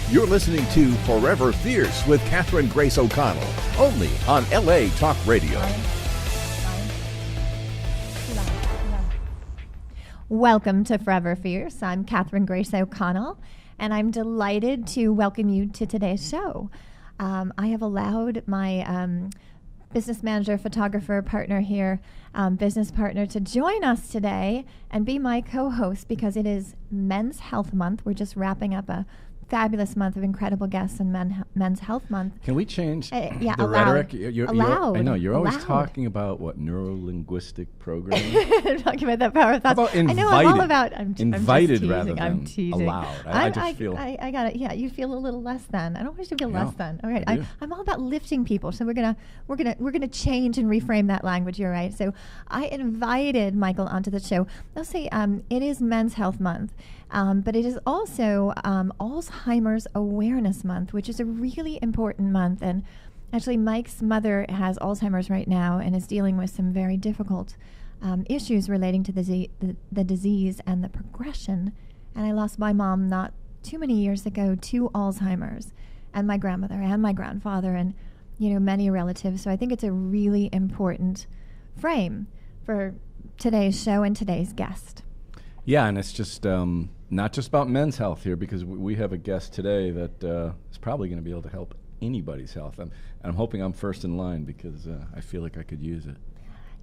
You're listening to Forever Fierce with Catherine Grace O'Connell, only on LA Talk Radio. Welcome to Forever Fierce. I'm Catherine Grace O'Connell, and I'm delighted to welcome you to today's show. I have allowed my business manager, photographer, partner here, business partner to join us today and be my co-host because it is Men's Health Month. We're just wrapping up a fabulous month of incredible guests in Men's Health Month. Can we change the allowed. rhetoric? Allowed. I know, you're always Allowed. talking about what neuro-linguistic programming. I'm talking about that power of thoughts. How about invited? I know I'm all about invited I'm rather teasing. than I'm teasing. allowed. I just feel. I got it. Yeah, you feel a little less than. I don't want you to feel less than. All right, I do. I'm all about lifting people. So we're gonna change and reframe that language. You're right. So I invited Michael onto the show. Let's say it is Men's Health Month, but it is also Alzheimer's Awareness Month, which is a really important month. And actually, Mike's mother has Alzheimer's right now and is dealing with some very difficult issues relating to the disease and the progression. And I lost my mom not too many years ago to Alzheimer's, and my grandmother and my grandfather and, many relatives. So I think it's a really important frame for today's show and today's guest. Yeah, and it's just not just about men's health here, because we have a guest today that is probably going to be able to help anybody's health. And I'm hoping I'm first in line because I feel like I could use it.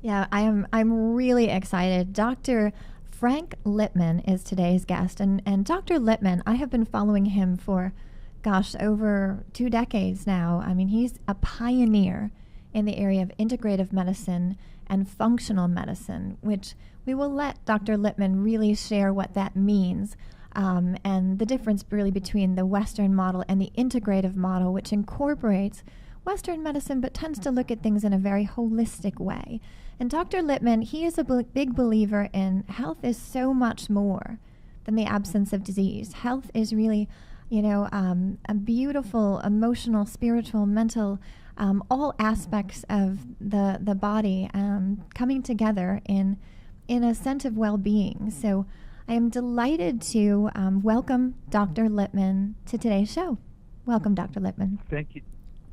Yeah, I'm really excited. Dr. Frank Lipman is today's guest. And Dr. Lipman, I have been following him for, over 2 decades now. I mean, he's a pioneer in the area of integrative medicine and functional medicine, which we will let Dr. Lipman really share what that means and the difference really between the Western model and the integrative model, which incorporates Western medicine but tends to look at things in a very holistic way. And Dr. Lipman, he is a big believer in health is so much more than the absence of disease. Health is really, a beautiful, emotional, spiritual, mental, all aspects of the body coming together in a sense of well-being. So I am delighted to welcome Dr. Lipman to today's show. Welcome, Dr. Lipman. Thank you.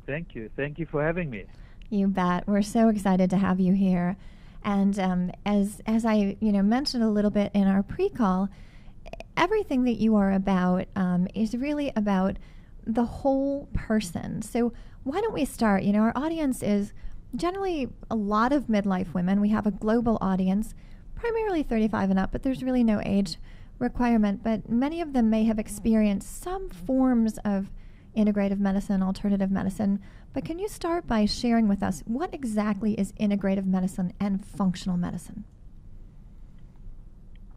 Thank you for having me. You bet. We're so excited to have you here. And as I mentioned a little bit in our pre-call, everything that you are about is really about the whole person. So why don't we start? Our audience is generally a lot of midlife women. We have a global audience, primarily 35 and up, but there's really no age requirement. But many of them may have experienced some forms of integrative medicine, alternative medicine. But can you start by sharing with us what exactly is integrative medicine and functional medicine?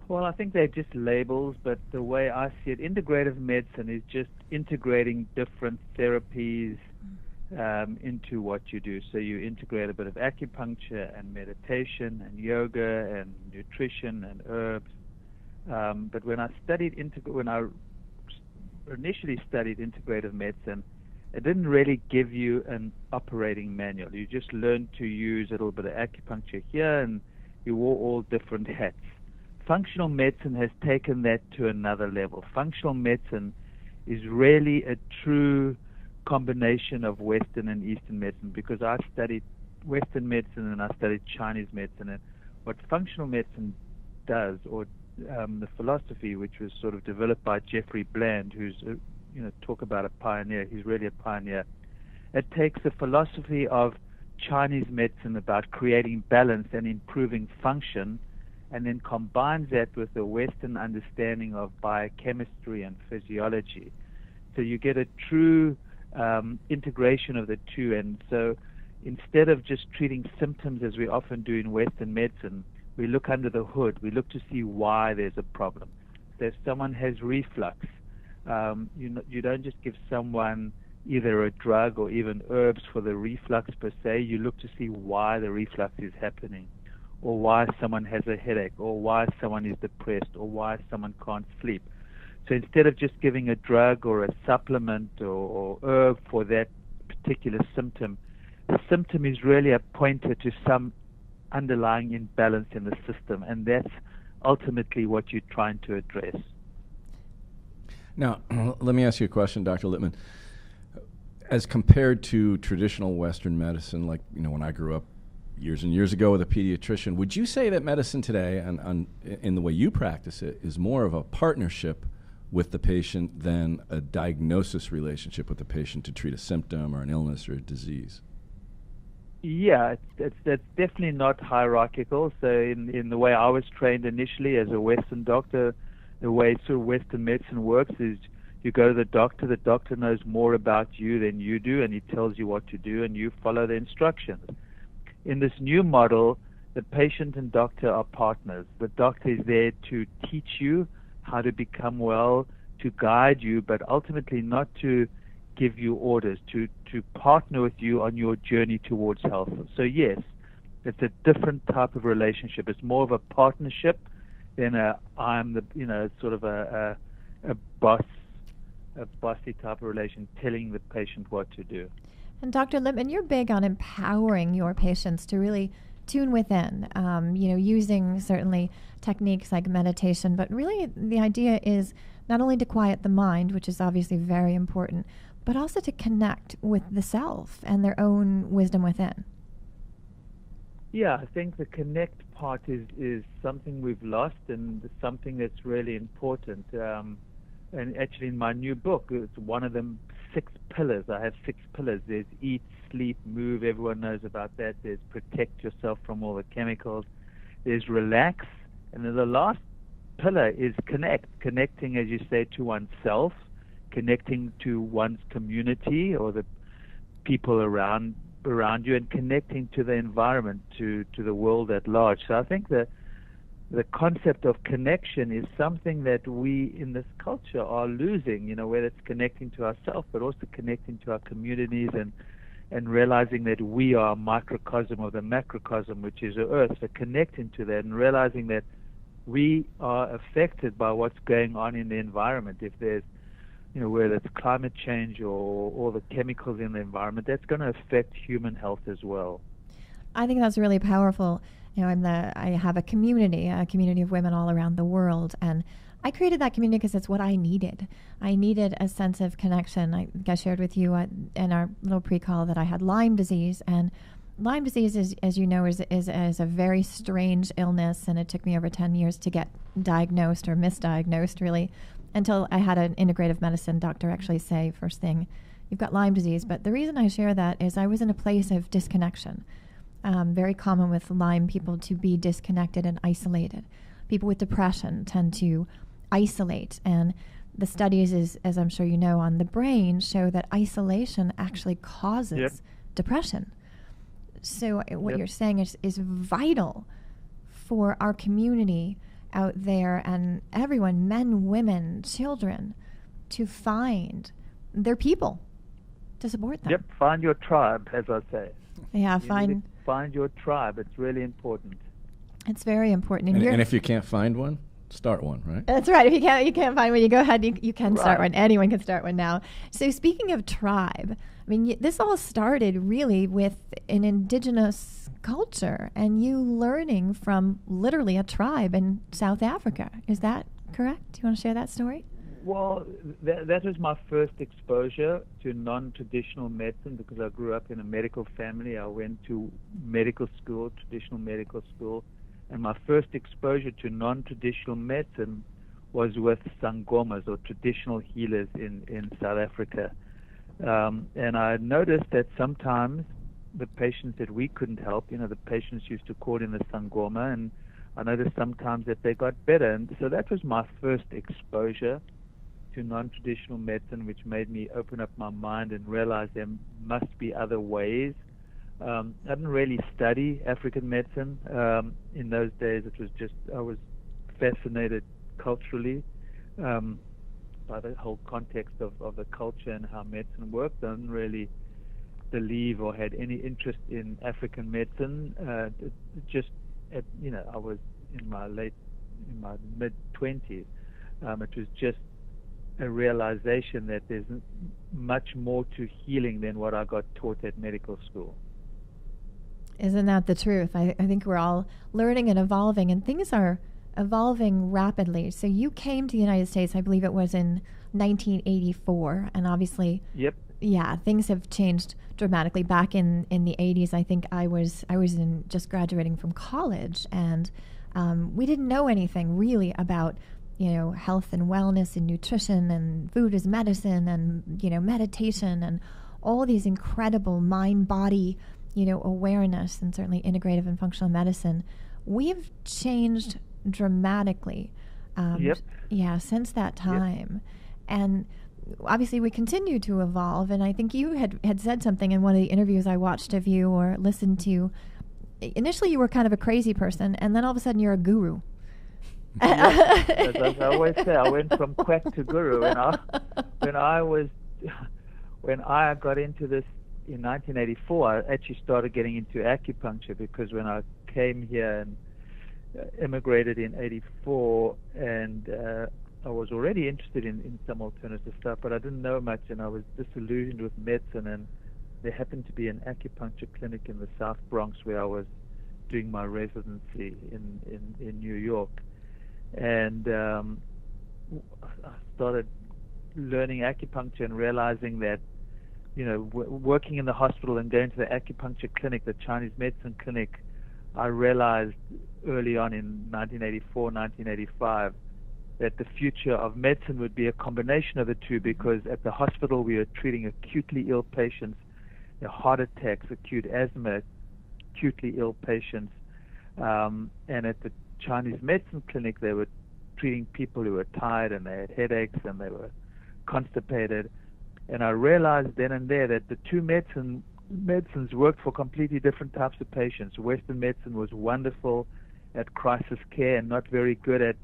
Well, I think they're just labels, but the way I see it, integrative medicine is just integrating different therapies into what you do. So you integrate a bit of acupuncture and meditation and yoga and nutrition and herbs. But when I initially studied integrative medicine, it didn't really give you an operating manual. You just learned to use a little bit of acupuncture here, and you wore all different hats. Functional medicine has taken that to another level. Functional medicine is really a true combination of Western and Eastern medicine, because I studied Western medicine and I studied Chinese medicine. And what functional medicine does, or the philosophy, which was sort of developed by Jeffrey Bland, who's talk about a pioneer. He's really a pioneer. It takes the philosophy of Chinese medicine about creating balance and improving function, and then combines that with the Western understanding of biochemistry and physiology. So you get a true integration of the two. And so instead of just treating symptoms as we often do in Western medicine, we look under the hood. We look to see why there's a problem. So if someone has reflux, you don't just give someone either a drug or even herbs for the reflux per se. You look to see why the reflux is happening, or why someone has a headache, or why someone is depressed, or why someone can't sleep. So instead of just giving a drug or a supplement or herb for that particular symptom, the symptom is really a pointer to some underlying imbalance in the system, and that's ultimately what you're trying to address. Now, let me ask you a question, Dr. Lipman. As compared to traditional Western medicine, like when I grew up years and years ago with a pediatrician, would you say that medicine today, in the way you practice it, is more of a partnership with the patient than a diagnosis relationship with the patient to treat a symptom or an illness or a disease? Yeah, that's definitely not hierarchical. So in the way I was trained initially as a Western doctor, the way sort of Western medicine works is you go to the doctor knows more about you than you do, and he tells you what to do, and you follow the instructions. In this new model, the patient and doctor are partners. The doctor is there to teach you how to become well, to guide you, but ultimately not to give you orders, to partner with you on your journey towards health. So yes, it's a different type of relationship. It's more of a partnership than I'm the sort of a bossy type of relation, telling the patient what to do. And Dr. Lipman, you're big on empowering your patients to really tune within, using certainly techniques like meditation, but really the idea is not only to quiet the mind, which is obviously very important, but also to connect with the self and their own wisdom within. Yeah, I think the connect part is something we've lost, and something that's really important. And actually in my new book, it's one of them 6 pillars. I have 6 pillars. There's eat, sleep, move. Everyone knows about that. There's protect yourself from all the chemicals. There's relax. And then the last pillar is connect. Connecting, as you say, to oneself, connecting to one's community or the people around you, and connecting to the environment, to the world at large. So I think that the concept of connection is something that we in this culture are losing, whether it's connecting to ourselves, but also connecting to our communities and realizing that we are a microcosm of the macrocosm, which is the earth. So connecting to that and realizing that we are affected by what's going on in the environment. If there's, whether it's climate change or the chemicals in the environment, that's going to affect human health as well. I think that's really powerful. I have a community of women all around the world, and I created that community because it's what I needed. I needed a sense of connection. I think I shared with you in our little pre-call that I had Lyme disease, and Lyme disease, as you know, is a very strange illness, and it took me over 10 years to get diagnosed or misdiagnosed, really, until I had an integrative medicine doctor actually say, first thing, you've got Lyme disease. But the reason I share that is I was in a place of disconnection. Very common with Lyme people to be disconnected and isolated. People with depression tend to isolate, and the studies, as I'm sure you know, on the brain show that isolation actually causes depression. So what you're saying is vital for our community out there and everyone, men, women, children, to find their people to support them. Yep, find your tribe, as I say. Yeah, find your tribe. It's really important. It's very important. And if you can't find one, start one, right? That's right. If you can't find one, you go ahead. You can start one. Anyone can start one now. So speaking of tribe, I mean, this all started really with an indigenous culture and you learning from literally a tribe in South Africa. Is that correct? Do you want to share that story? Well, that was my first exposure to non-traditional medicine because I grew up in a medical family. I went to medical school, traditional medical school, and my first exposure to non-traditional medicine was with sangomas, or traditional healers in South Africa. And I noticed that sometimes the patients that we couldn't help, the patients used to call in the sangoma, and I noticed sometimes that they got better. And so that was my first exposure to non-traditional medicine, which made me open up my mind and realize there must be other ways. I didn't really study African medicine. In those days, it was just, I was fascinated culturally by the whole context of the culture and how medicine worked. I didn't really believe or had any interest in African medicine. I was in my mid-20s. It was just a realization that there's much more to healing than what I got taught at medical school. Isn't that the truth? I think we're all learning and evolving, and things are evolving rapidly. So you came to the United States, I believe it was in 1984, and obviously, Yep. yeah, things have changed dramatically. Back in the 80s, I think I was in just graduating from college, and we didn't know anything really about, you know, health and wellness and nutrition and food as medicine and, you know, meditation and all these incredible mind-body, you know, awareness, and certainly integrative and functional medicine. We've changed dramatically, Yep. yeah, since that time. And obviously we continue to evolve, and I think you had said something in one of the interviews I watched of you or listened to. Initially you were kind of a crazy person, and then all of a sudden you're a guru. Yep. As I always say, I went from quack to guru. When I got into this in 1984, I actually started getting into acupuncture, because when I came here and immigrated in 84, and I was already interested in some alternative stuff, but I didn't know much, and I was disillusioned with medicine. And there happened to be an acupuncture clinic in the South Bronx where I was doing my residency in New York. And I started learning acupuncture and realizing that, you know, working in the hospital and going to the acupuncture clinic, the Chinese medicine clinic, I realized early on in 1984, 1985, that the future of medicine would be a combination of the two, because at the hospital we were treating acutely ill patients, you know, heart attacks, acute asthma, acutely ill patients, and at the Chinese medicine clinic they were treating people who were tired and they had headaches and they were constipated. And I realized then and there that the two medicines worked for completely different types of patients. Western medicine was wonderful at crisis care and not very good at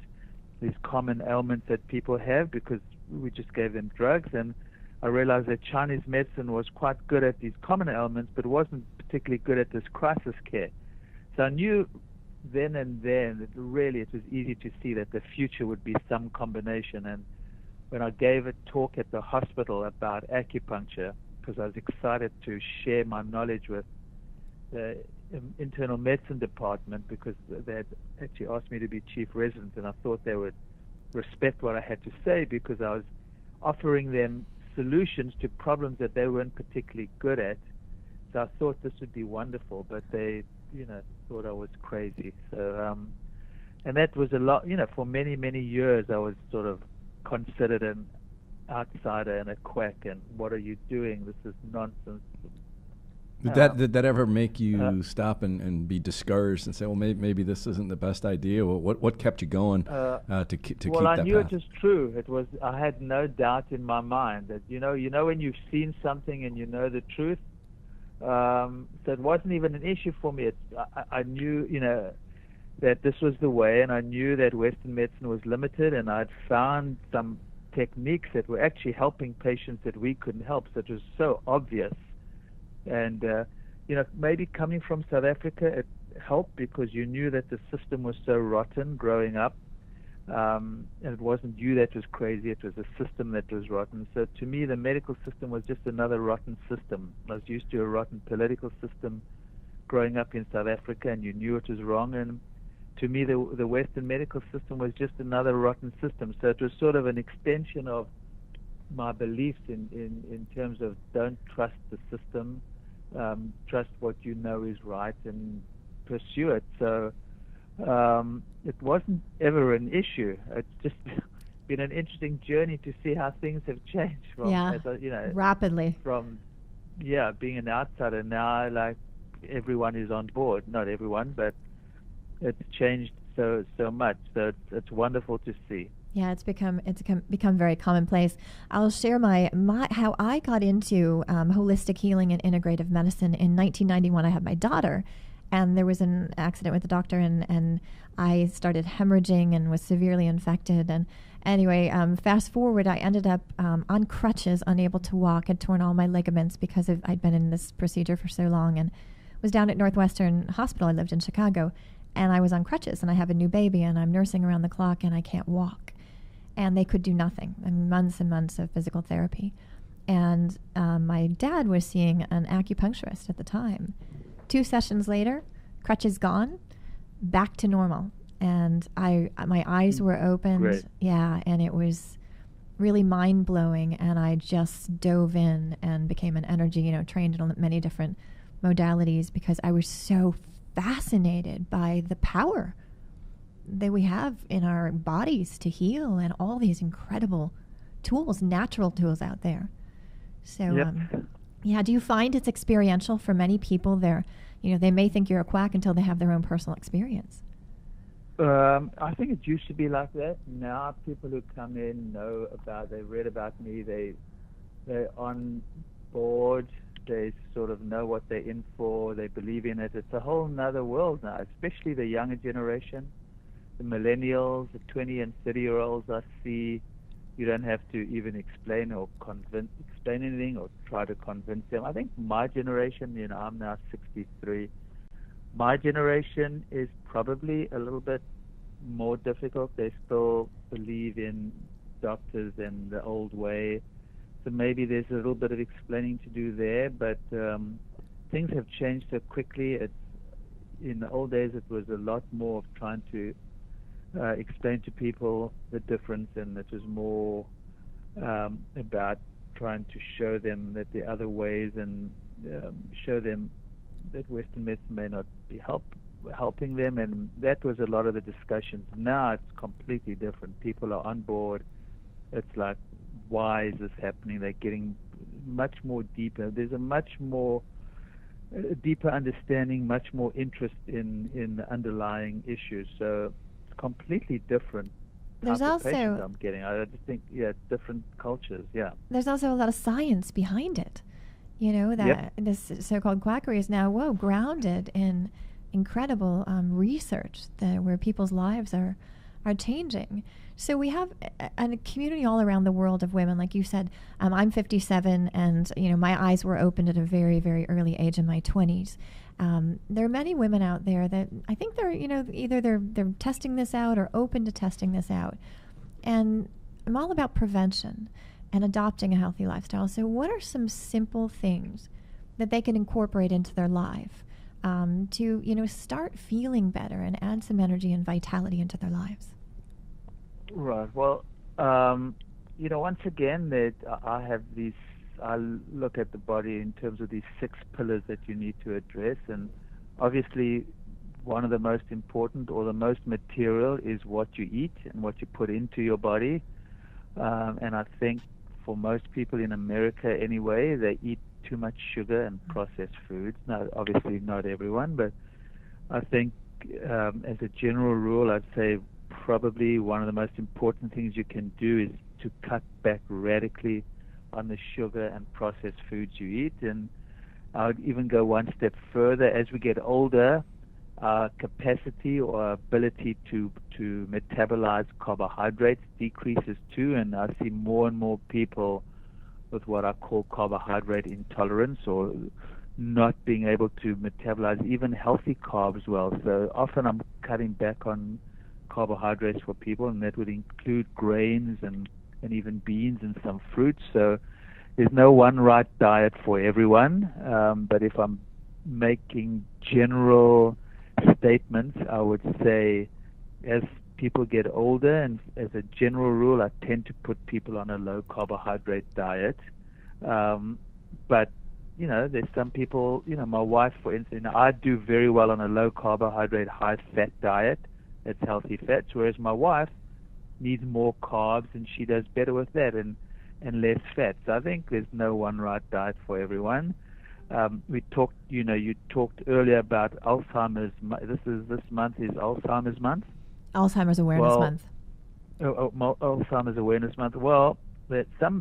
these common ailments that people have, because we just gave them drugs. And I realized that Chinese medicine was quite good at these common ailments, but wasn't particularly good at this crisis care. So I knew then and there that really it was easy to see that the future would be some combination. And when I gave a talk at the hospital about acupuncture, because I was excited to share my knowledge with the internal medicine department, because they had actually asked me to be chief resident, and I thought they would respect what I had to say, because I was offering them solutions to problems that they weren't particularly good at. So I thought this would be wonderful, but they, you know, thought I was crazy. So, and that was a lot, you know, for many, many years I was sort of considered an outsider and a quack, and what are you doing? This is nonsense. Did that ever make you stop and be discouraged and say, well, maybe this isn't the best idea? Well, what kept you going to keep that path? Well, I knew it was true. I had no doubt in my mind that, you know when you've seen something and you know the truth. So it wasn't even an issue for me. I knew, you know, that this was the way, and I knew that Western medicine was limited, and I'd found some techniques that were actually helping patients that we couldn't help. So it was so obvious. And, you know, maybe coming from South Africa, it helped, because you knew that the system was so rotten growing up. And it wasn't you that was crazy, it was the system that was rotten. So to me, the medical system was just another rotten system. I was used to a rotten political system growing up in South Africa, and you knew it was wrong. And to me, the Western medical system was just another rotten system. So it was sort of an extension of my beliefs in terms of don't trust the system, trust what you know is right and pursue it. So it wasn't ever an issue. It's just been an interesting journey to see how things have changed from, rapidly. From being an outsider, now like everyone is on board. Not everyone, but it's changed so much. So it's wonderful to see. Yeah, it's become very commonplace. I'll share my how I got into holistic healing and integrative medicine. In 1991, I had my daughter, and there was an accident with the doctor, and I started hemorrhaging and was severely infected. And anyway, fast forward, I ended up on crutches, unable to walk, had torn all my ligaments because I'd been in this procedure for so long, and was down at Northwestern Hospital. I lived in Chicago, and I was on crutches, and I have a new baby, and I'm nursing around the clock, and I can't walk. And they could do nothing. I mean, months and months of physical therapy. And my dad was seeing an acupuncturist at the time. 2 sessions later, crutches gone, back to normal. and my eyes were opened. Great. Yeah, and it was really mind-blowing, and I just dove in and became an energy, trained in many different modalities because I was so fascinated by the power that we have in our bodies to heal and all these incredible tools, natural tools out there. So, Yep. yeah, do you find it's experiential for many people? They may think you're a quack until they have their own personal experience. I think it used to be like that. Now people who come in they've read about me, they're on board, they sort of know what they're in for, they believe in it. It's a whole nother world now, especially the younger generation, the millennials, the 20 and 30-year-olds I see. You don't have to even explain anything or try to convince them. I think my generation, I'm now 63. My generation is probably a little bit more difficult. They still believe in doctors and the old way. So maybe there's a little bit of explaining to do there, but things have changed so quickly. In the old days, it was a lot more of trying to explain to people the difference, and it was more about trying to show them that there are other ways and show them that Western medicine may not be helping them, and that was a lot of the discussions. Now it's completely different. People are on board. It's like, why is this happening? They're getting much more deeper. There's a much more deeper understanding, much more interest in the underlying issues. So it's completely different. There's also I'm getting. I just think, different cultures. Yeah. There's also a lot of science behind it. That this so-called quackery is now grounded in incredible research where people's lives are changing. So we have a community all around the world of women, like you said. I'm 57, and my eyes were opened at a very, very early age in my 20s. There are many women out there that I think they're either they're testing this out or open to testing this out, and I'm all about prevention and adopting a healthy lifestyle. So what are some simple things that they can incorporate into their life to start feeling better and add some energy and vitality into their lives? Right. Well, once again, that I look at the body in terms of these 6 pillars that you need to address, and obviously one of the most important or the most material is what you eat and what you put into your body. And I think for most people in America anyway, they eat too much sugar and processed foods. Now, obviously not everyone, but I think as a general rule, I'd say probably one of the most important things you can do is to cut back radically on the sugar and processed foods you eat. And I would even go one step further. As we get older, our capacity or ability to metabolize carbohydrates decreases too, and I see more and more people with what I call carbohydrate intolerance, or not being able to metabolize even healthy carbs well. So often I'm cutting back on carbohydrates for people, and that would include grains and even beans and some fruits. So there's no one right diet for everyone, but if I'm making general statements, I would say as people get older, and as a general rule, I tend to put people on a low carbohydrate diet. But there's some people, my wife, for instance, I do very well on a low carbohydrate, high fat diet. That's healthy fats, whereas my wife needs more carbs, and she does better with that and less fat. So I think there's no one right diet for everyone. We talked, you talked earlier about Alzheimer's. This month is Alzheimer's month. Alzheimer's Awareness Month. Alzheimer's Awareness Month. Well,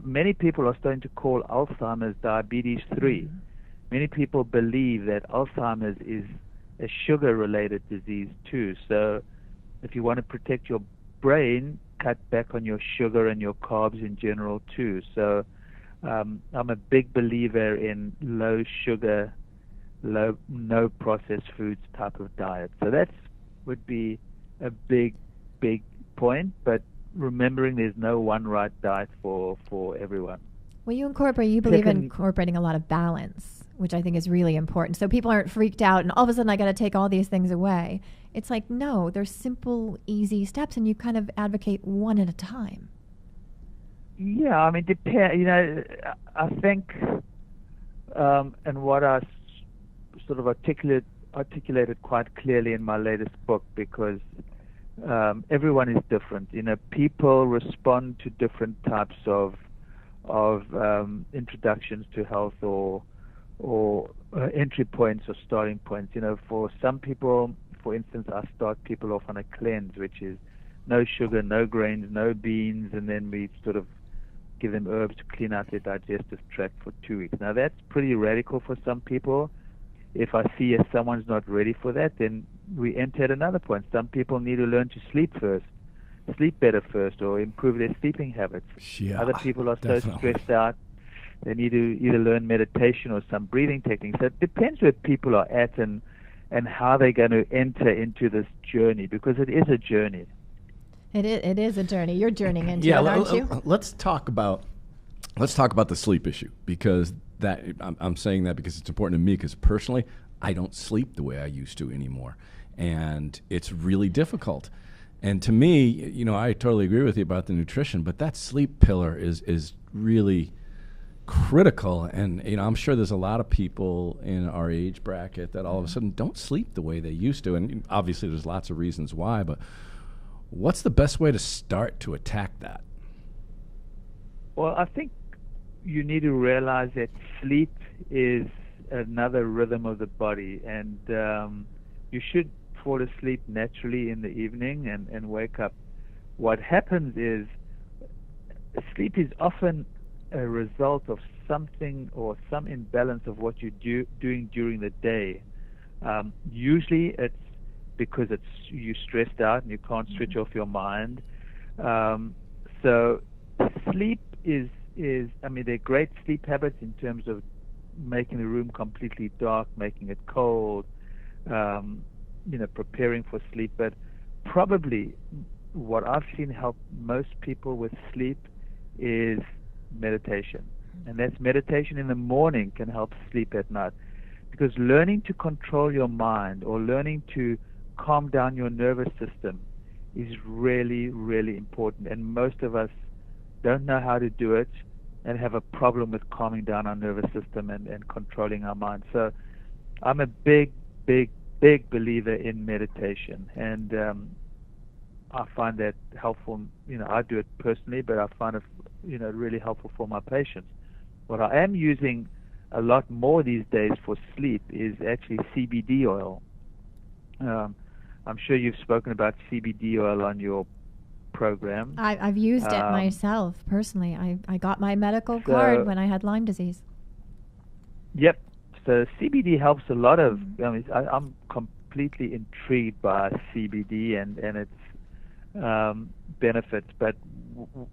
many people are starting to call Alzheimer's diabetes 3. Mm-hmm. Many people believe that Alzheimer's is a sugar-related disease too. So if you want to protect your brain, cut back on your sugar and your carbs in general too. So I'm a big believer in low sugar, no processed foods type of diet. So that would be a big point, but remembering there's no one right diet for everyone. Well, you believe in incorporating a lot of balance which I think is really important. So people aren't freaked out and all of a sudden I got to take all these things away. It's like, no, there's simple, easy steps, and you kind of advocate one at a time. Yeah, I mean, I think, and what I sort of articulated quite clearly in my latest book, because everyone is different. People respond to different types of introductions to health or entry points or starting points. For some people, for instance, I start people off on a cleanse, which is no sugar, no grains, no beans, and then we sort of give them herbs to clean out their digestive tract for 2 weeks. Now, that's pretty radical for some people. If I see if someone's not ready for that, then we enter at another point. Some people need to learn to sleep better first, or improve their sleeping habits. Yeah, other people are definitely so stressed out, they need to either learn meditation or some breathing techniques. So it depends where people are at and how they're going to enter into this journey, because it is a journey. It is a journey. You're journeying into it, aren't you? Let's talk about the sleep issue, because that I'm saying that because it's important to me, because personally I don't sleep the way I used to anymore, and it's really difficult. And to me, I totally agree with you about the nutrition, but that sleep pillar is really critical. And I'm sure there's a lot of people in our age bracket that all of a sudden don't sleep the way they used to, and obviously there's lots of reasons why, but what's the best way to start to attack that? Well, I think you need to realize that sleep is another rhythm of the body, and you should fall asleep naturally in the evening and wake up. What happens is sleep is often a result of something or some imbalance of what you're doing during the day. Usually it's because you're stressed out and you can't switch off your mind. So sleep is there are great sleep habits in terms of making the room completely dark, making it cold, preparing for sleep. But probably what I've seen help most people with sleep is meditation. And that's meditation in the morning can help sleep at night. Because learning to control your mind or learning to calm down your nervous system is really, really important. And most of us don't know how to do it and have a problem with calming down our nervous system and controlling our mind. So I'm a big believer in meditation, and I find that helpful. I do it personally, but I find it really helpful for my patients. What I am using a lot more these days for sleep is actually CBD oil. I'm sure you've spoken about CBD oil on your program. I've used it myself personally. I got my medical card when I had Lyme disease. Yep. So CBD helps a lot of. I'm completely intrigued by CBD and its benefits. But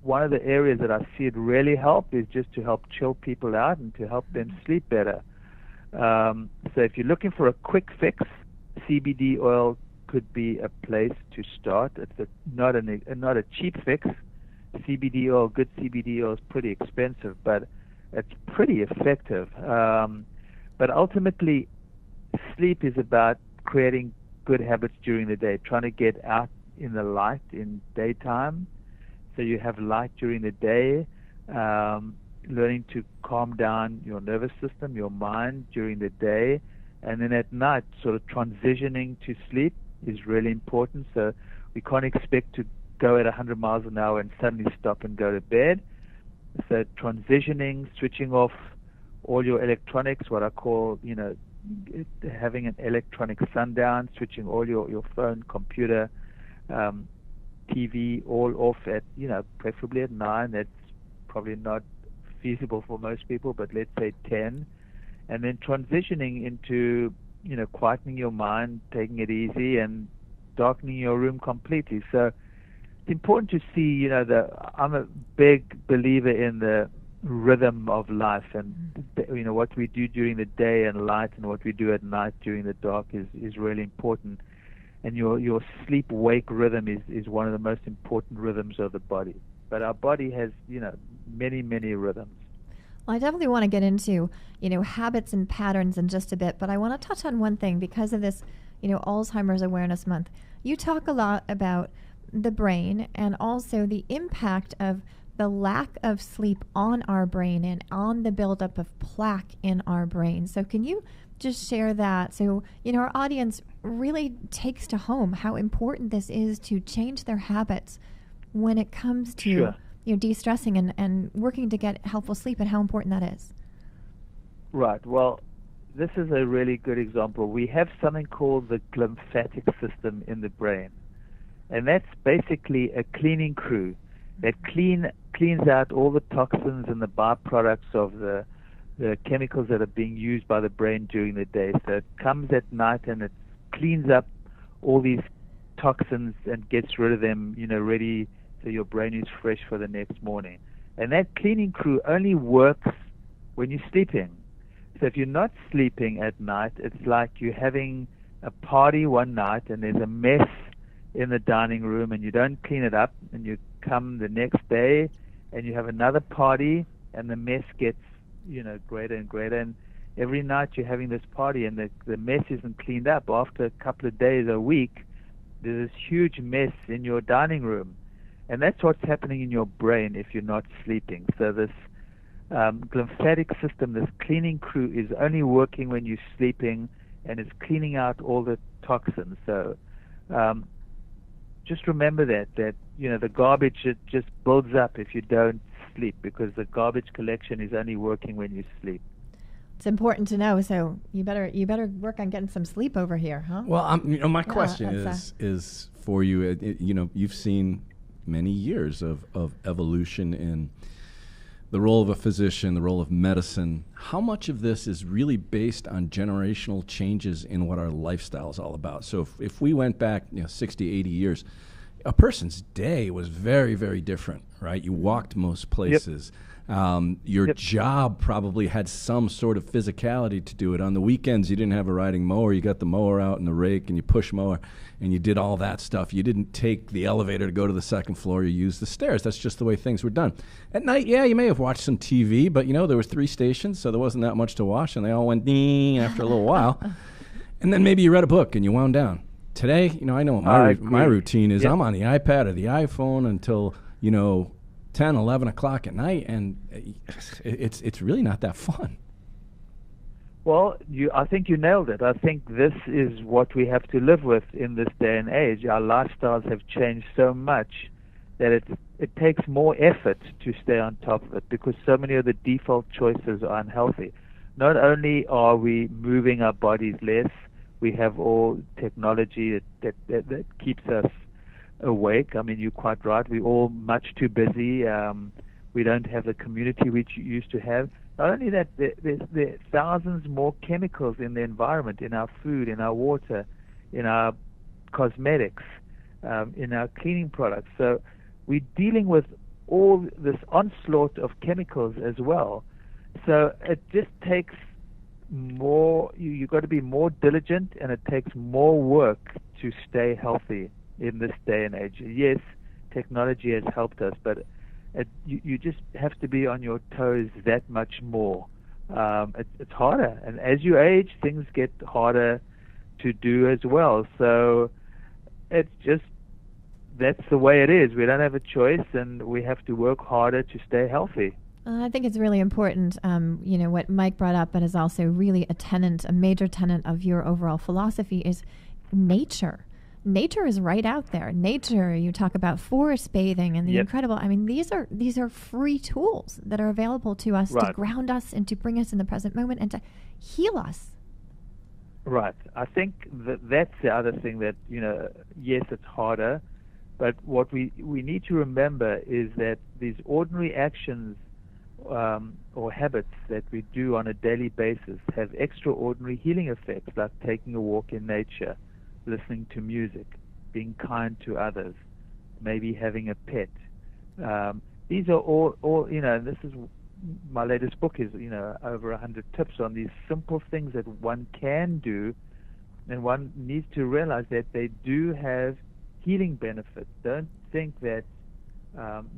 one of the areas that I see it really help is just to help chill people out and to help them sleep better. So if you're looking for a quick fix, CBD oil could be a place to start. It's not a cheap fix. CBD oil, good CBD oil, is pretty expensive, but it's pretty effective. But ultimately, sleep is about creating good habits during the day, trying to get out in the light in daytime, so you have light during the day, learning to calm down your nervous system, your mind during the day, and then at night, sort of transitioning to sleep is really important. So we can't expect to go at 100 miles an hour and suddenly stop and go to bed. So transitioning, switching off all your electronics, what I call, having an electronic sundown, switching all your phone, computer, TV all off at, preferably at 9. That's probably not feasible for most people, but let's say 10. And then transitioning into, quietening your mind, taking it easy, and darkening your room completely. So it's important to see, I'm a big believer in the rhythm of life, and what we do during the day and light and what we do at night during the dark is really important. And your sleep-wake rhythm is one of the most important rhythms of the body. But our body has, many, many rhythms. Well, I definitely want to get into, habits and patterns in just a bit, but I want to touch on one thing because of this, Alzheimer's Awareness Month. You talk a lot about the brain and also the impact of the lack of sleep on our brain and on the buildup of plaque in our brain. So can you just share that so, our audience really takes to home how important this is to change their habits when it comes to Sure. De-stressing and working to get helpful sleep and how important that is. Right. Well, this is a really good example. We have something called the glymphatic system in the brain, and that's basically a cleaning crew that cleans out all the toxins and the byproducts of the chemicals that are being used by the brain during the day. So it comes at night and it cleans up all these toxins and gets rid of them, ready so your brain is fresh for the next morning. And that cleaning crew only works when you're sleeping. So if you're not sleeping at night, it's like you're having a party one night and there's a mess in the dining room and you don't clean it up, and you come the next day and you have another party and the mess gets, greater and greater. And every night you're having this party and the mess isn't cleaned up. After a couple of days, a week, there's this huge mess in your dining room. And that's what's happening in your brain if you're not sleeping. So this glymphatic system, this cleaning crew, is only working when you're sleeping, and it's cleaning out all the toxins. So just remember that the garbage, it just builds up if you don't sleep, because the garbage collection is only working when you sleep. It's important to know. So you better work on getting some sleep over here, huh? Well, my question is for you. You've seen many years of evolution in the role of a physician, the role of medicine. How much of this is really based on generational changes in what our lifestyle is all about? So if we went back 60, 80 years, a person's day was very, very different, right? You walked most places. Your job probably had some sort of physicality to do it. On the weekends, you didn't have a riding mower. You got the mower out and the rake and you push mower and you did all that stuff. You didn't take the elevator to go to the second floor. You used the stairs. That's just the way things were done. At night, you may have watched some TV, but there were 3 stations, so there wasn't that much to watch, and they all went ding after a little while. And then maybe you read a book and you wound down. Today, I know what my routine is. I'm on the iPad or the iPhone until, 10, 11 o'clock at night, and it's really not that fun. Well, I think you nailed it. I think this is what we have to live with in this day and age. Our lifestyles have changed so much that it takes more effort to stay on top of it, because so many of the default choices are unhealthy. Not only are we moving our bodies less, we have all technology that keeps us awake. I mean, you're quite right. We're all much too busy. We don't have the community which you used to have. Not only that, there are thousands more chemicals in the environment, in our food, in our water, in our cosmetics, in our cleaning products. So we're dealing with all this onslaught of chemicals as well. So it just takes more. You've got to be more diligent, and it takes more work to stay healthy in this day and age. Yes, technology has helped us, but you just have to be on your toes that much more. It's harder, and as you age, things get harder to do as well. So it's just, that's the way it is. We don't have a choice, and we have to work harder to stay healthy. I think it's really important, what Mike brought up, but is also really a major tenet of your overall philosophy, is nature. Nature is right out there. Nature, you talk about forest bathing and the incredible. I mean, these are free tools that are available to us to ground us and to bring us in the present moment and to heal us. Right. I think that's the other thing that, yes, it's harder, but what we need to remember is that these ordinary actions or habits that we do on a daily basis have extraordinary healing effects, like taking a walk in nature, listening to music, being kind to others, maybe having a pet. These are all this is my latest book is, over 100 tips on these simple things that one can do, and one needs to realize that they do have healing benefits. Don't think that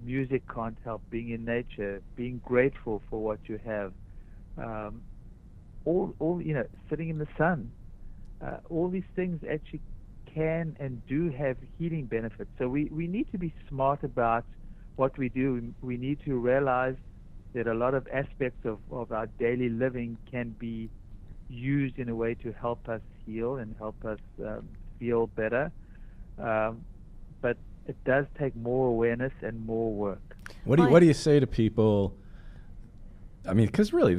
Music can't help. Being in nature, being grateful for what you have, all sitting in the sun. All these things actually can and do have healing benefits. So we need to be smart about what we do. We need to realize that a lot of aspects of our daily living can be used in a way to help us heal and help us feel better. But it does take more awareness and more work. What do you say to people? I mean, because really,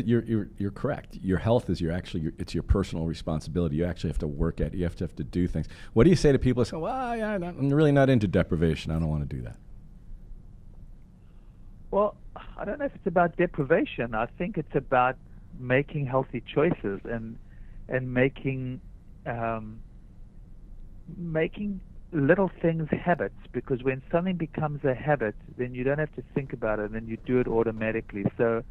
you're correct. Your health is it's your personal responsibility. You actually have to work at it. You have to do things. What do you say to people who say, well, I'm really not into deprivation. I don't want to do that? Well, I don't know if it's about deprivation. I think it's about making healthy choices and making little things habits, because when something becomes a habit, then you don't have to think about it and you do it automatically. So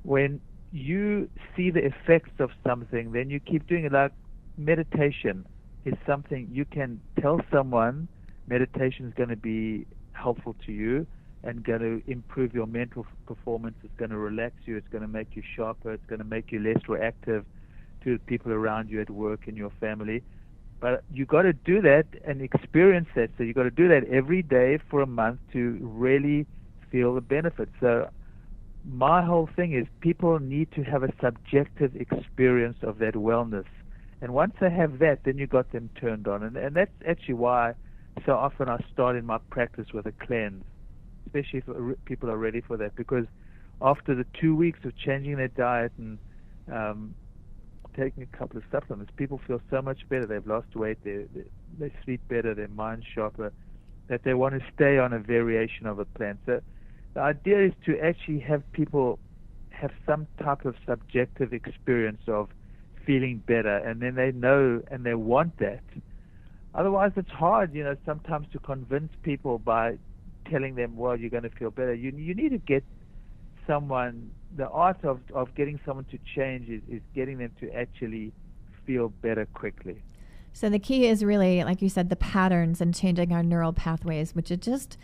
when you see the effects of something, then you keep doing it. Like meditation is something you can tell someone meditation is going to be helpful to you and going to improve your mental performance. It's going to relax you. It's going to make you sharper. It's going to make you less reactive to the people around you at work and your family. But you got to do that and experience that. So you got to do that every day for a month to really feel the benefits. So my whole thing is people need to have a subjective experience of that wellness. And once they have that, then you got them turned on. And that's actually why so often I start in my practice with a cleanse, especially if people are ready for that. Because after the 2 weeks of changing their diet and taking a couple of supplements, people feel so much better. They've lost weight, they sleep better, their mind's sharper, that they want to stay on a variation of a plan. So the idea is to actually have people have some type of subjective experience of feeling better, and then they know and they want that. Otherwise, it's hard, sometimes to convince people by telling them, well, you're going to feel better. You need to get someone. The art of getting someone to change is getting them to actually feel better quickly. So the key is really, like you said, the patterns and changing our neural pathways, which is just,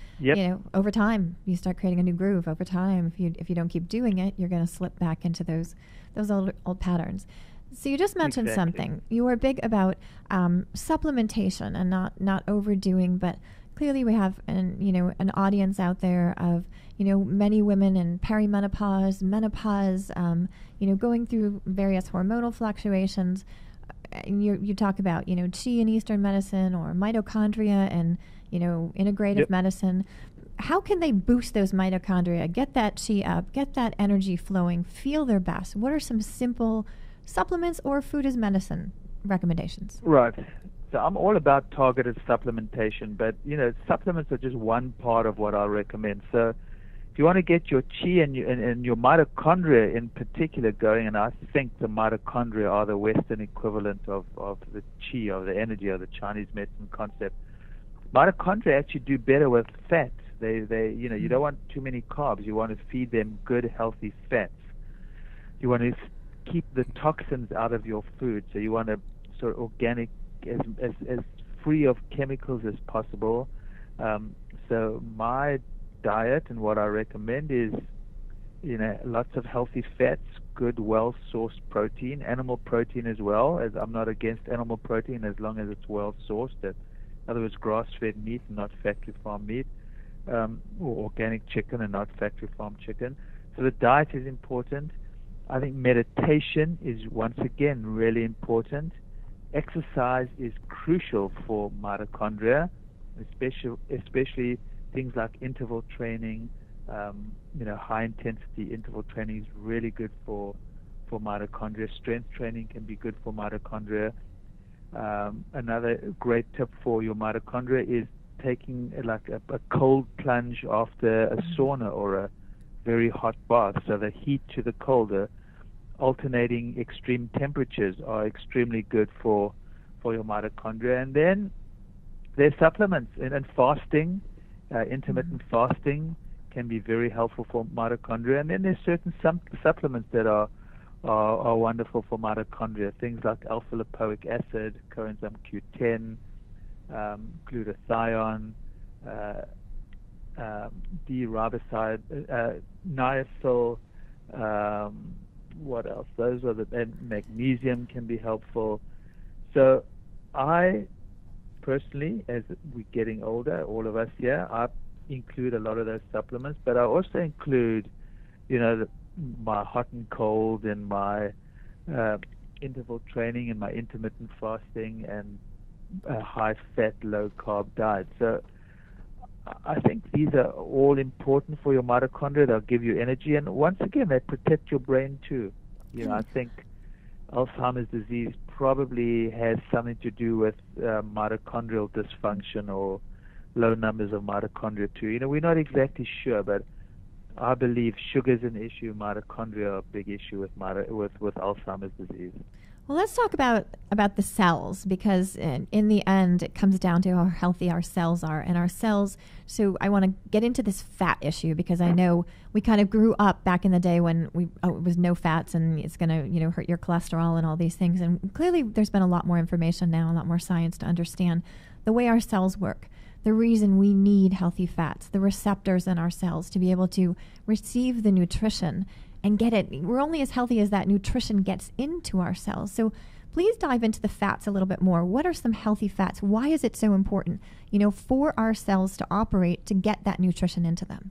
over time, you start creating a new groove. Over time, if you don't keep doing it, you're going to slip back into those old patterns. So you just mentioned something. You were big about supplementation and not overdoing, but clearly we have an audience out there of many women in perimenopause, menopause, going through various hormonal fluctuations. You talk about chi in Eastern medicine or mitochondria and integrative medicine. How can they boost those mitochondria, get that chi up, get that energy flowing, feel their best? What are some simple supplements or food as medicine recommendations? Right. So I'm all about targeted supplementation, but supplements are just one part of what I recommend. So if you want to get your chi and your mitochondria in particular going, and I think the mitochondria are the Western equivalent of the chi, of the energy, of the Chinese medicine concept. Mitochondria actually do better with fat. You don't want too many carbs. You want to feed them good, healthy fats. You want to keep the toxins out of your food. So you want to sort of organic, as free of chemicals as possible. So my diet and what I recommend is lots of healthy fats, good well-sourced protein, animal protein as well, as I'm not against animal protein as long as it's well-sourced. In other words, grass-fed meat and not factory farm meat, or organic chicken and not factory farm chicken. So the diet is important. I think meditation is once again really important. Exercise is crucial for mitochondria, especially things like interval training. High-intensity interval training is really good for mitochondria. Strength training can be good for mitochondria. Another great tip for your mitochondria is taking a cold plunge after a sauna or a very hot bath. So the heat to the cold, alternating extreme temperatures are extremely good for your mitochondria. And then there's supplements and fasting. Intermittent fasting can be very helpful for mitochondria. And then there's certain supplements that are wonderful for mitochondria. Things like alpha-lipoic acid, coenzyme Q10, glutathione, D-riboside, niacin. What else? Those are and magnesium can be helpful. So I personally, as we're getting older, all of us here, I include a lot of those supplements, but I also include, my hot and cold and my interval training and my intermittent fasting and a high-fat, low-carb diet. So I think these are all important for your mitochondria. They'll give you energy, and once again, they protect your brain too. I think Alzheimer's disease probably has something to do with mitochondrial dysfunction or low numbers of mitochondria too. We're not exactly sure, but I believe sugar's an issue, mitochondria are a big issue with Alzheimer's disease. Well, let's talk about the cells, because in the end, it comes down to how healthy our cells are. And our cells, so I want to get into this fat issue, because I know we kind of grew up back in the day when it was no fats and it's going to hurt your cholesterol and all these things. And clearly there's been a lot more information now, a lot more science to understand the way our cells work, the reason we need healthy fats, the receptors in our cells to be able to receive the nutrition and get it. We're only as healthy as that nutrition gets into our cells. So please dive into the fats a little bit more. What are some healthy fats? Why is it so important, for our cells to operate, to get that nutrition into them?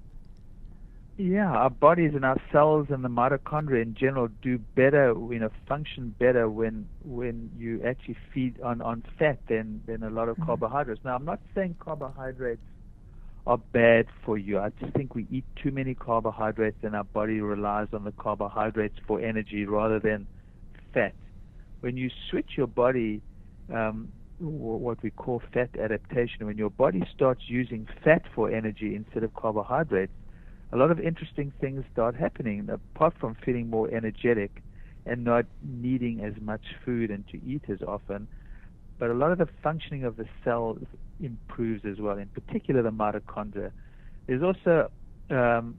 Yeah, our bodies and our cells and the mitochondria in general do better, function better when you actually feed on fat than a lot of carbohydrates. Now, I'm not saying carbohydrates are bad for you. I just think we eat too many carbohydrates and our body relies on the carbohydrates for energy rather than fat. When you switch your body, what we call fat adaptation, when your body starts using fat for energy instead of carbohydrates, a lot of interesting things start happening, apart from feeling more energetic and not needing as much food and to eat as often. But a lot of the functioning of the cells improves as well, in particular the mitochondria. There's also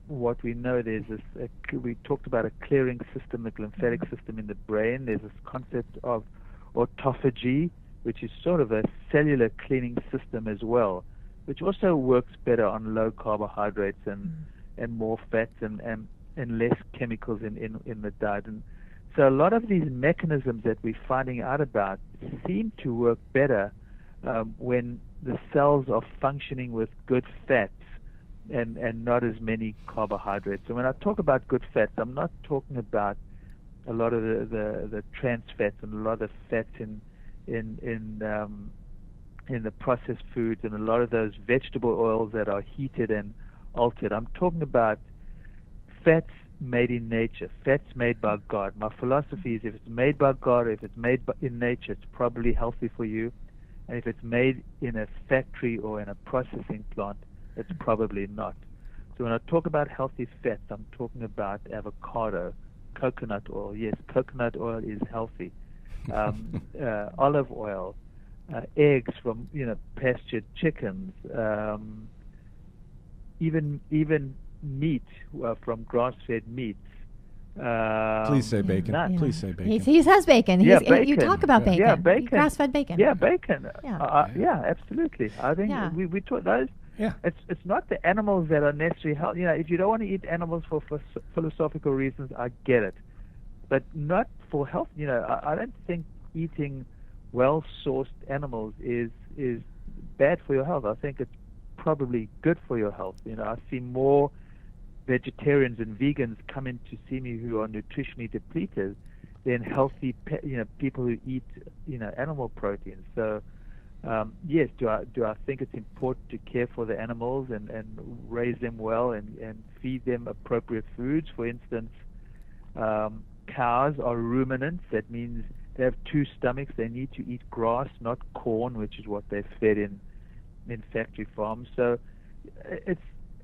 what we know, we talked about a clearing system, the lymphatic system in the brain. There's this concept of autophagy, which is sort of a cellular cleaning system as well, which also works better on low carbohydrates and more fats and less chemicals in the diet. And so a lot of these mechanisms that we're finding out about seem to work better when the cells are functioning with good fats and not as many carbohydrates. So when I talk about good fats, I'm not talking about a lot of the trans fats and a lot of the fats in the processed foods and a lot of those vegetable oils that are heated and altered. I'm talking about fats made in nature, fats made by God. My philosophy is if it's made by God, or if it's made in nature, it's probably healthy for you. And if it's made in a factory or in a processing plant, it's probably not. So when I talk about healthy fats, I'm talking about avocado, coconut oil. Yes, coconut oil is healthy. Olive oil, eggs from pastured chickens, even meat from grass-fed meats. Please say bacon. Yeah. Please say bacon. He says bacon. Bacon. You talk about bacon. Yeah, bacon. Grass-fed bacon. Yeah, bacon. Yeah. Absolutely. I think we taught those. Yeah. It's not the animals that are necessarily healthy. If you don't want to eat animals for philosophical reasons, I get it, but not for health. I don't think eating well-sourced animals is bad for your health. I think it's probably good for your health. I see more vegetarians and vegans come in to see me who are nutritionally depleted than healthy people who eat animal proteins. So yes, do I think it's important to care for the animals and raise them well and feed them appropriate foods? For instance, cows are ruminants. That means they have two stomachs. They need to eat grass, not corn, which is what they're fed in factory farms. So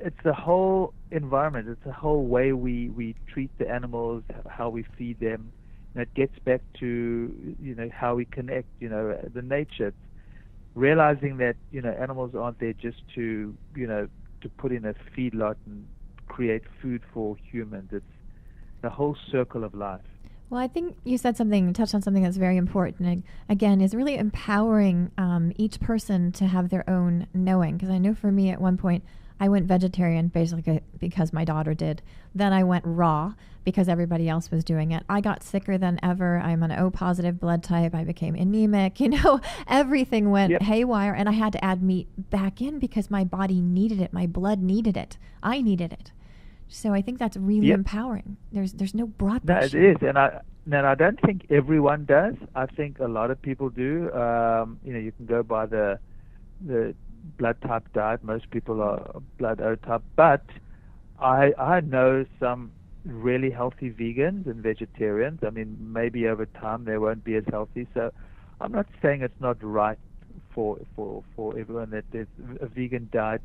it's the whole environment. It's the whole way we treat the animals, how we feed them. And it gets back to how we connect. The nature. It's realizing that animals aren't there just to put in a feedlot and create food for humans. It's the whole circle of life. Well, I think you touched on something that's very important. And again, is really empowering each person to have their own knowing. Because I know for me, at one point, I went vegetarian basically because my daughter did. Then I went raw because everybody else was doing it. I got sicker than ever. I'm an O positive blood type. I became anemic. Everything went haywire, and I had to add meat back in because my body needed it. My blood needed it. I needed it. So I think that's really empowering. There's no broad brush. No, it is, and I don't think everyone does. I think a lot of people do. You can go by the blood type diet. Most people are blood O type, but I know some really healthy vegans and vegetarians. I mean, maybe over time they won't be as healthy. So I'm not saying it's not right for everyone that there's a vegan diet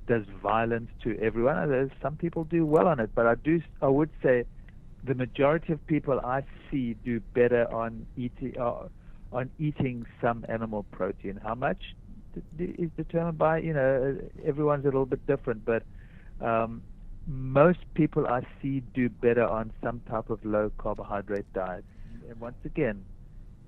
does violence to everyone. There's some people do well on it, but I would say the majority of people I see do better on eating some animal protein. How much is determined by, everyone's a little bit different, but most people I see do better on some type of low carbohydrate diet. And once again,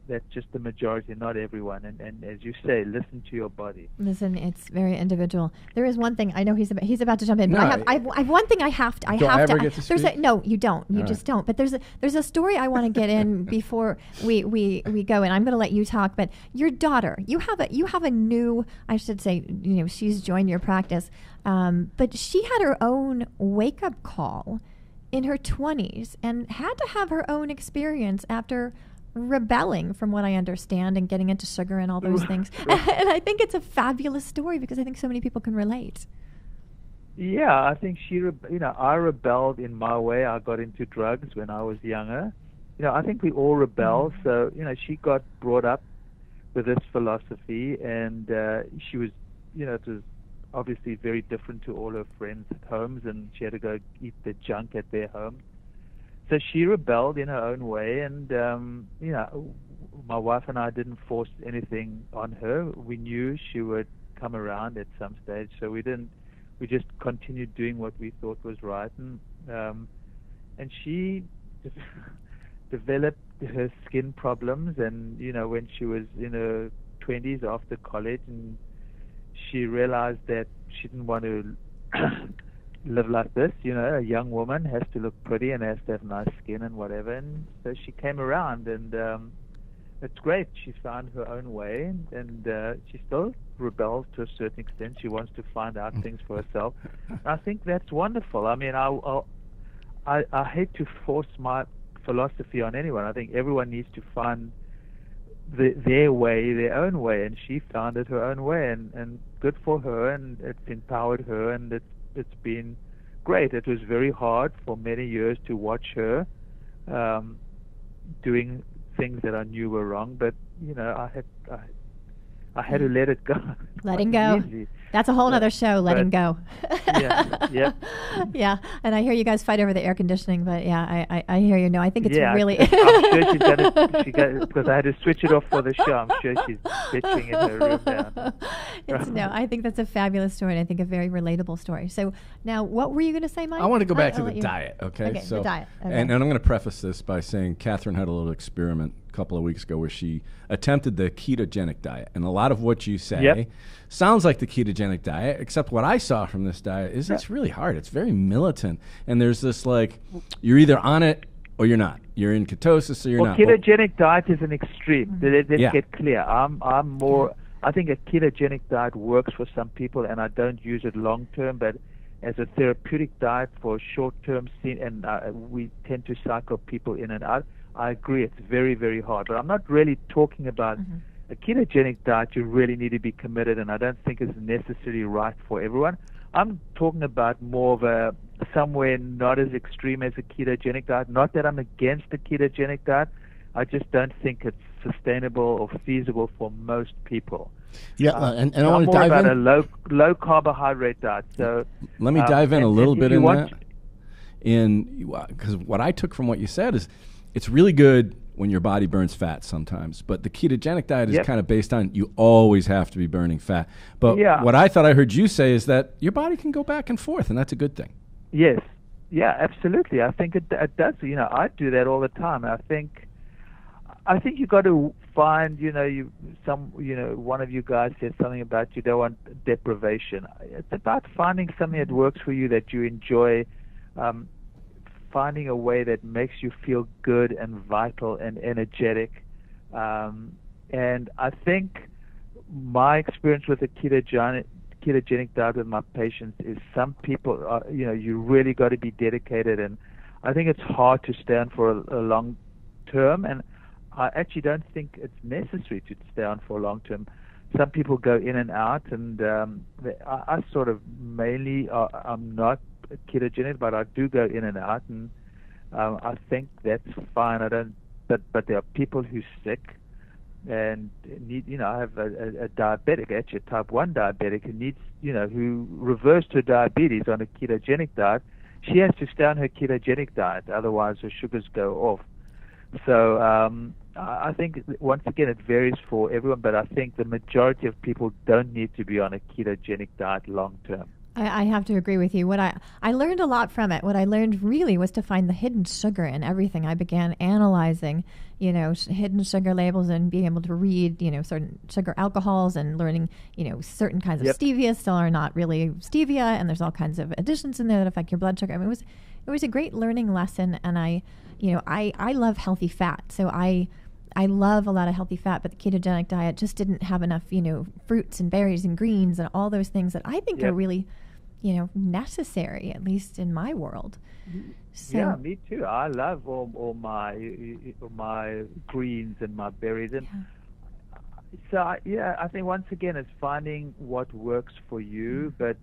that's just the majority, not everyone. And as you say, listen to your body. Listen, it's very individual. There is one thing I know he's about to jump in. No, but I have one thing I have to. Get to speak? No, you don't. You just don't. But there's a story I want to get in before we go. And I'm going to let you talk. But your daughter, you have a new, I should say, she's joined your practice. But she had her own wake up call in her 20s and had to have her own experience after rebelling, from what I understand, and getting into sugar and all those things. And I think it's a fabulous story because I think so many people can relate. Yeah, I think I rebelled in my way. I got into drugs when I was younger. I think we all rebel. So, she got brought up with this philosophy, and she was, it was obviously very different to all her friends at homes, and she had to go eat the junk at their home. So she rebelled in her own way, and my wife and I didn't force anything on her. We knew she would come around at some stage, so we didn't. We just continued doing what we thought was right, and she developed her skin problems, and when she was in her 20s after college, and she realized that she didn't want to live like this. A young woman has to look pretty and has to have nice skin and whatever. And so she came around, and it's great. She found her own way, and she still rebels to a certain extent. She wants to find out things for herself. And I think that's wonderful. I mean, I hate to force my philosophy on anyone. I think everyone needs to find their way, their own way, and she found it her own way, and good for her, and it's empowered her, and it's been great. It was very hard for many years to watch her doing things that I knew were wrong, but I had to let it go. Letting go. Easy. That's a whole other show, letting go. Yeah. Yeah, and I hear you guys fight over the air conditioning, but yeah, I hear you. No, I think it's really... I'm sure she's got it, because I had to switch it off for the show. I'm sure she's bitching in her room now. No, I think that's a fabulous story, and I think a very relatable story. So now, what were you going to say, Mike? I want to go back to the diet, okay? So, the diet. Okay. And I'm going to preface this by saying Catherine had a little experiment a couple of weeks ago where she attempted the ketogenic diet, and a lot of what you say sounds like the ketogenic diet, except what I saw from this diet is it's really hard. It's very militant, and there's this you're either on it or you're not. You're in ketosis or you're not. Ketogenic diet is an extreme. Let's get clear. I'm more. I think a ketogenic diet works for some people, and I don't use it long term, but as a therapeutic diet for short term, and we tend to cycle people in and out. I agree, it's very, very hard. But I'm not really talking about a ketogenic diet. You really need to be committed, and I don't think it's necessarily right for everyone. I'm talking about more of a somewhere not as extreme as a ketogenic diet. Not that I'm against the ketogenic diet. I just don't think it's sustainable or feasible for most people. Yeah, and I want to dive in. I'm more about a low carbohydrate diet. So let me dive in a little bit in that. Because what I took from what you said is, it's really good when your body burns fat sometimes, but the ketogenic diet is kind of based on you always have to be burning fat. But what I thought I heard you say is that your body can go back and forth, and that's a good thing. Yes, Yeah, absolutely. I think it does. I do that all the time. I think you got to find, one of you guys said something about you don't want deprivation. It's about finding something that works for you, that you enjoy, finding a way that makes you feel good and vital and energetic. And I think my experience with the ketogenic diet with my patients is some people are, you really got to be dedicated, and I think it's hard to stay on for a long term, and I actually don't think it's necessary to stay on for a long term. Some people go in and out, and I sort of mainly I'm not ketogenic, but I do go in and out, and I think that's fine. But there are people who's sick and need, I have a diabetic, actually a type 1 diabetic, who needs, who reversed her diabetes on a ketogenic diet. She has to stay on her ketogenic diet, otherwise her sugars go off. So I think, once again, it varies for everyone, but I think the majority of people don't need to be on a ketogenic diet long term. I have to agree with you. What I learned a lot from it. What I learned really was to find the hidden sugar in everything. I began analyzing, hidden sugar labels and being able to read, certain sugar alcohols, and learning, certain kinds of stevia still are not really stevia, and there's all kinds of additions in there that affect your blood sugar. I mean, it was a great learning lesson, and I love healthy fat, so I love a lot of healthy fat, but the ketogenic diet just didn't have enough, fruits and berries and greens and all those things that I think are really, necessary, at least in my world. So, yeah, me too. I love all my greens and my berries, and so I think once again it's finding what works for you. But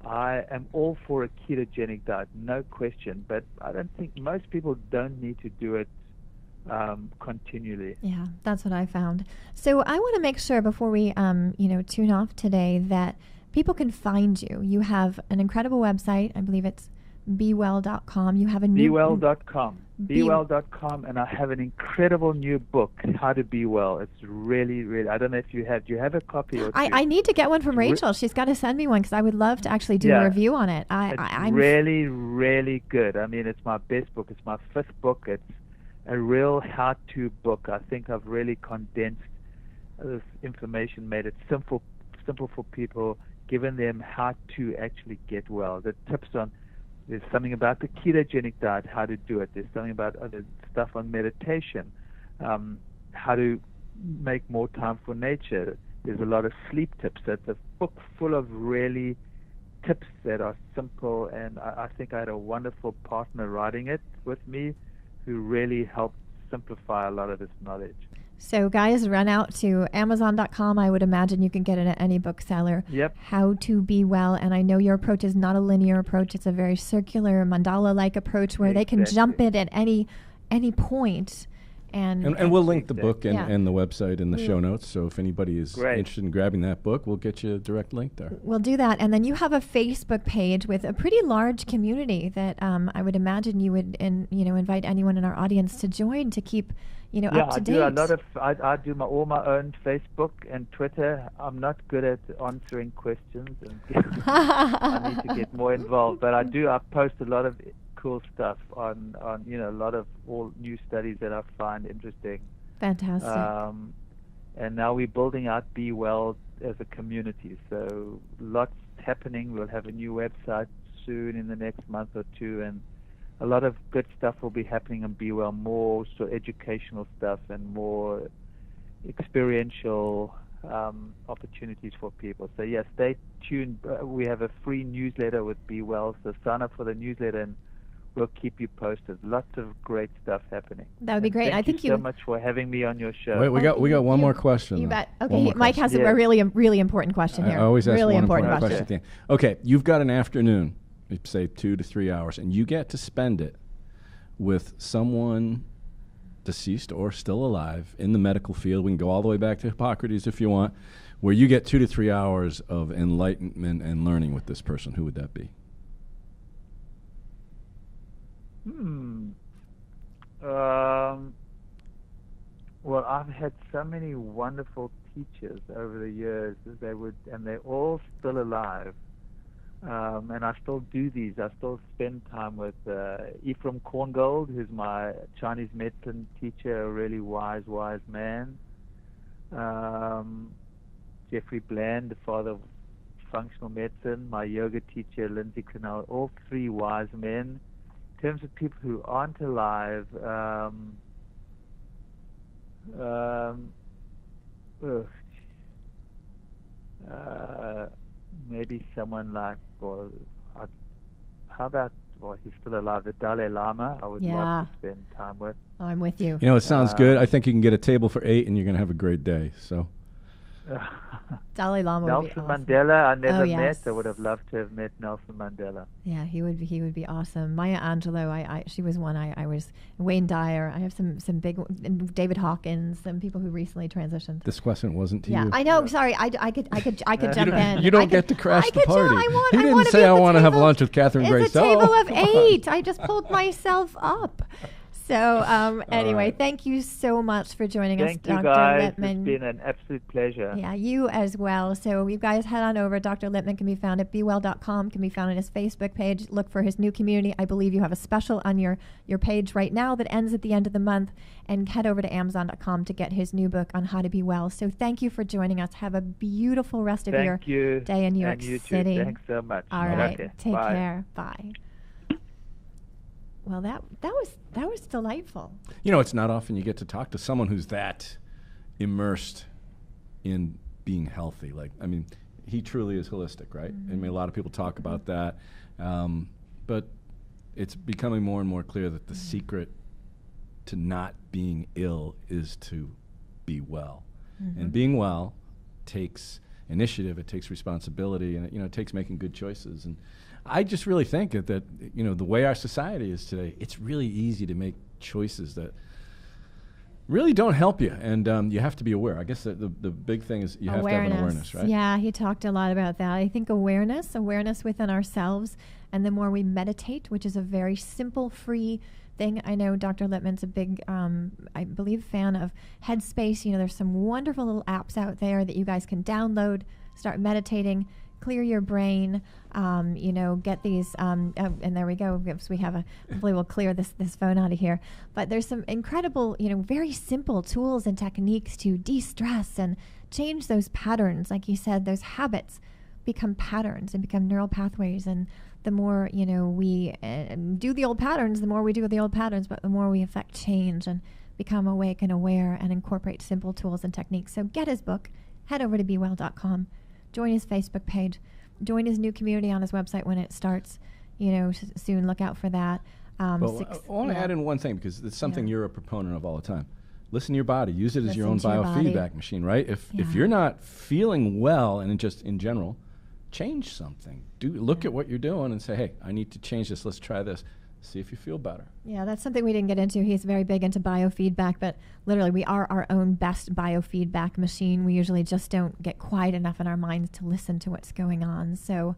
I am all for a ketogenic diet, no question. But I don't think most people don't need to do it continually. Yeah, that's what I found. So I want to make sure before we, tune off today, that people can find you. You have an incredible website. I believe it's bewell.com. You have a new bewell.com. Bewell.com, and I have an incredible new book, How to Be Well. It's really, really. I don't know if you have. Do you have a copy? Or I need to get one from Rachel. She's got to send me one because I would love to actually do a review on it. I'm really, really good. I mean, it's my best book. It's my 5th book. It's a real how-to book. I think I've really condensed this information, made it simple for people, given them how to actually get well. The tips on, there's something about the ketogenic diet, how to do it. There's something about other stuff on meditation, how to make more time for nature. There's a lot of sleep tips. That's a book full of really tips that are simple, and I think I had a wonderful partner writing it with me who really helped simplify a lot of this knowledge. So guys, run out to Amazon.com. I would imagine you can get it at any bookseller. Yep. How to Be Well. And I know your approach is not a linear approach. It's a very circular, mandala-like approach where they can jump it at any point. And we'll link the book and the website in the show notes. So if anybody is interested in grabbing that book, we'll get you a direct link there. We'll do that. And then you have a Facebook page with a pretty large community that I would imagine you would invite anyone in our audience to join to keep up to date. I do all my own Facebook and Twitter. I'm not good at answering questions, and I need to get more involved. But I post a lot of cool stuff on a lot of all new studies that I find interesting. Fantastic. And now we're building out Be Well as a community. So lots happening. We'll have a new website soon in the next month or two, and a lot of good stuff will be happening on Be Well, more educational stuff and more experiential opportunities for people. So stay tuned. We have a free newsletter with Be Well, so sign up for the newsletter and we'll keep you posted. Lots of great stuff happening. That would be great. Thank you so much for having me on your show. Wait, we got one more question. You bet. Okay, Mike has a really important question here. I always ask really one important question at the end. Okay, you've got an afternoon, say 2 to 3 hours, and you get to spend it with someone deceased or still alive in the medical field. We can go all the way back to Hippocrates if you want, where you get 2 to 3 hours of enlightenment and learning with this person. Who would that be? Well, I've had so many wonderful teachers over the years. They're all still alive. and I still do these. I still spend time with Ephraim Korngold, who's my Chinese medicine teacher, a really wise man. Jeffrey Bland, the father of functional medicine, my yoga teacher, Lindsay Connell, all three wise men. In terms of people who aren't alive, maybe someone like, how about, he's still alive, the Dalai Lama, I would love to spend time with. Oh, I'm with you. You know, it sounds good. I think you can get a table for 8 and you're going to have a great day. So Dalai Lama would be Nelson awesome. Mandela, I never yes. met. I would have loved to have met Nelson Mandela. Yeah, he would be awesome. Maya Angelou, she was one. I was Wayne Dyer. I have some big, and David Hawkins, some people who recently transitioned. this question wasn't to Yeah, you. I know. Sorry, I could jump in. You don't get to crash the party. I He didn't wanna say be at I the want to have table. lunch with Catherine Grace. It's a table Oh, of come on. 8. I just pulled myself up. So anyway, right. thank you so much for joining Thank us, you, Dr. guys. Lipman. It's been an absolute pleasure. Yeah, you as well. So you guys head on over. Dr. Lipman can be found at bewell.com, can be found on his Facebook page. Look for his new community. I believe you have a special on your page right now that ends at the end of the month. And head over to amazon.com to get his new book on how to be well. So thank you for joining us. Have a beautiful rest of your Thank you. day in New York And you City. too. Thanks so much. All right. Okay, Take bye. care. Bye. Well, that was delightful. You know, it's not often you get to talk to someone who's that immersed in being healthy. Like, I mean, he truly is holistic, right? I mean, a lot of people talk about that, but it's becoming more and more clear that the secret to not being ill is to be well. And being well takes initiative, it takes responsibility, and it takes making good choices. And I just really think that the way our society is today, it's really easy to make choices that really don't help you, and you have to be aware. I guess the big thing is you have to have an awareness, right? Yeah, he talked a lot about that. I think awareness within ourselves, and the more we meditate, which is a very simple, free thing. I know Dr. Lipman's a big, I believe, fan of Headspace. There's some wonderful little apps out there that you guys can download, start meditating, clear your brain, get these, and there we go. We have hopefully we'll clear this phone out of here. But there's some incredible, very simple tools and techniques to de-stress and change those patterns. Like you said, those habits become patterns and become neural pathways. And the more, we do the old patterns, the more we do the old patterns, but the more we affect change and become awake and aware and incorporate simple tools and techniques. So get his book, head over to bewell.com. Join his Facebook page. Join his new community on his website when it starts. Soon. Look out for that. I want to add in one thing, because it's something you're a proponent of all the time. Listen to your body. Use it as your own Listen to your biofeedback body. machine, right? If you're not feeling well, and just in general, change something. Look at what you're doing and say, hey, I need to change this. Let's try this. See if you feel better. Yeah, that's something we didn't get into. He's very big into biofeedback, but literally we are our own best biofeedback machine. We usually just don't get quiet enough in our minds to listen to what's going on. So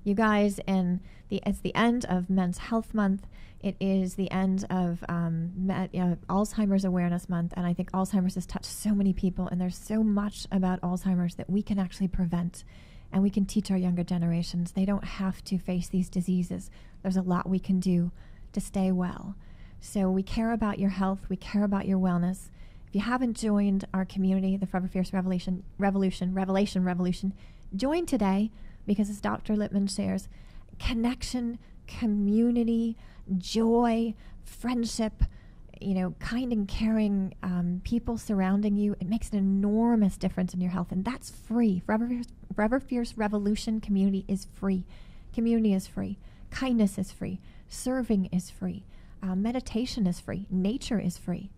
you guys, it's the end of Men's Health Month. It is the end of Alzheimer's Awareness Month, and I think Alzheimer's has touched so many people, and there's so much about Alzheimer's that we can actually prevent, and we can teach our younger generations. They don't have to face these diseases. There's a lot we can do to stay well. So we care about your health. We care about your wellness. If you haven't joined our community, the Forever Fierce Revelation, join today, because as Dr. Lipman shares, connection, community, joy, friendship, kind and caring people surrounding you, it makes an enormous difference in your health, and that's free. Forever Fierce Revolution community is free. Community is free. Kindness is free. Serving is free. Meditation is free. Nature is free.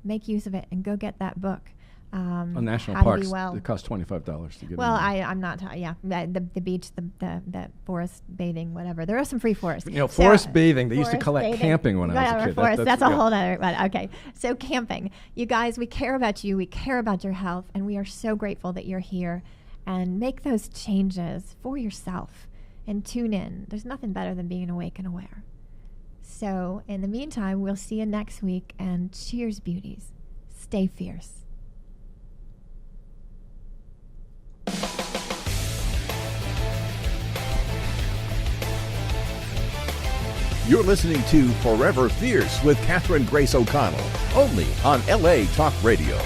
Make use of it and go get that book. On national How to parks, Be Well. it costs $25 to get Well, in. I'm not. The beach, the forest bathing, whatever. There are some free forests. Forest bathing. They used to Forest call that bathing. camping when I was a Whatever, kid. Forest, that's a whole other. But okay, so camping. You guys, we care about you. We care about your health, and we are so grateful that you're here. And make those changes for yourself, and tune in. There's nothing better than being awake and aware. So, in the meantime, we'll see you next week. And cheers, beauties. Stay fierce. You're listening to Forever Fierce with Catherine Grace O'Connell, only on LA Talk Radio.